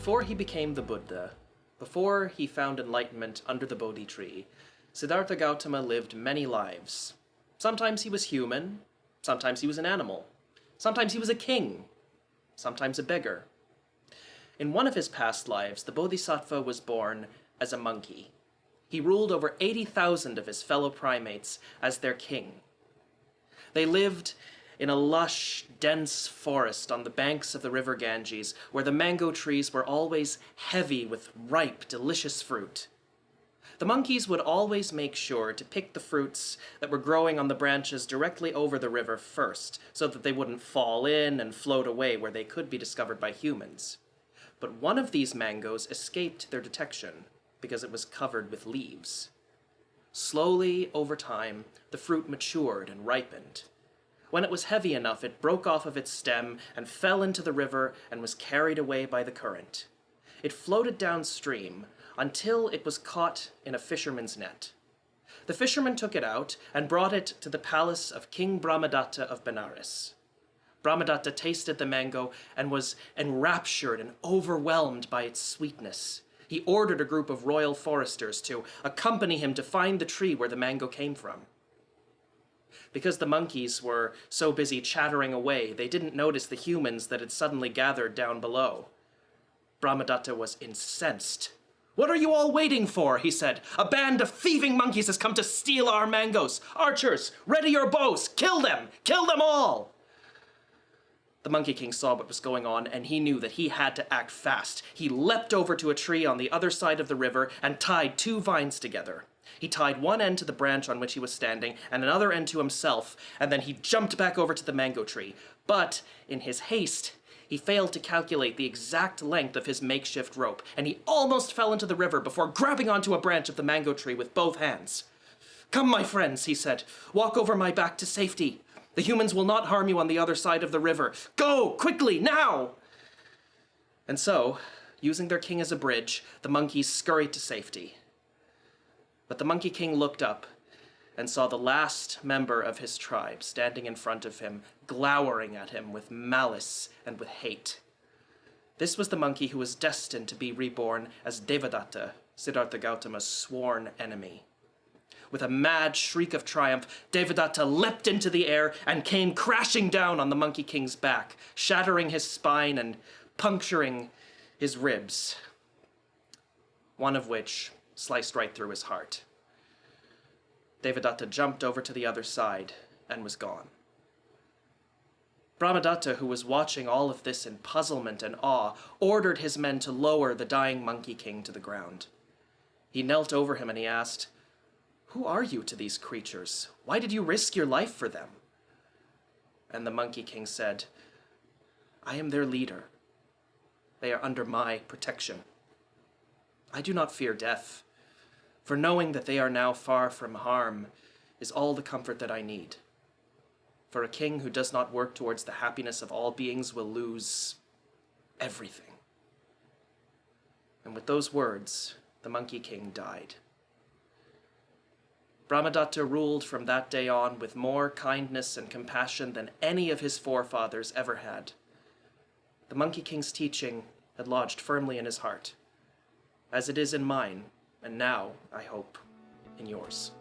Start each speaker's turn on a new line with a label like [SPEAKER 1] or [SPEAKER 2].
[SPEAKER 1] Before he became the Buddha, before he found enlightenment under the Bodhi tree, Siddhartha Gautama lived many lives. Sometimes he was human, sometimes he was an animal, sometimes he was a king, sometimes a beggar. In one of his past lives, the Bodhisattva was born as a monkey. He ruled over 80,000 of his fellow primates as their king. They lived in a lush, dense forest on the banks of the river Ganges, where the mango trees were always heavy with ripe, delicious fruit. The monkeys would always make sure to pick the fruits that were growing on the branches directly over the river first, so that they wouldn't fall in and float away where they could be discovered by humans. But one of these mangoes escaped their detection because it was covered with leaves. Slowly, over time, the fruit matured and ripened. When it was heavy enough, it broke off of its stem and fell into the river and was carried away by the current. It floated downstream until it was caught in a fisherman's net. The fisherman took it out and brought it to the palace of King Brahmadatta of Benares. Brahmadatta tasted the mango and was enraptured and overwhelmed by its sweetness. He ordered a group of royal foresters to accompany him to find the tree where the mango came from. Because the monkeys were so busy chattering away, they didn't notice the humans that had suddenly gathered down below. Brahmadatta was incensed. "What are you all waiting for?" he said. "A band of thieving monkeys has come to steal our mangoes. Archers, ready your bows! Kill them! Kill them all!" The Monkey King saw what was going on, and he knew that he had to act fast. He leapt over to a tree on the other side of the river and tied two vines together. He tied one end to the branch on which he was standing and another end to himself, and then he jumped back over to the mango tree. But, in his haste, he failed to calculate the exact length of his makeshift rope, and he almost fell into the river before grabbing onto a branch of the mango tree with both hands. "Come, my friends," he said. "Walk over my back to safety. The humans will not harm you on the other side of the river. Go, quickly, now!" And so, using their king as a bridge, the monkeys scurried to safety. But the Monkey King looked up and saw the last member of his tribe standing in front of him, glowering at him with malice and with hate. This was the monkey who was destined to be reborn as Devadatta, Siddhartha Gautama's sworn enemy. With a mad shriek of triumph, Devadatta leapt into the air and came crashing down on the Monkey King's back, shattering his spine and puncturing his ribs, one of which sliced right through his heart. Devadatta jumped over to the other side and was gone. Brahmadatta, who was watching all of this in puzzlement and awe, ordered his men to lower the dying Monkey King to the ground. He knelt over him and he asked, "Who are you to these creatures? Why did you risk your life for them?" And the Monkey King said, "I am their leader. They are under my protection. I do not fear death, for knowing that they are now far from harm is all the comfort that I need. For a king who does not work towards the happiness of all beings will lose everything." And with those words, the Monkey King died. Brahmadatta ruled from that day on with more kindness and compassion than any of his forefathers ever had. The Monkey King's teaching had lodged firmly in his heart, as it is in mine, and now, I hope, in yours.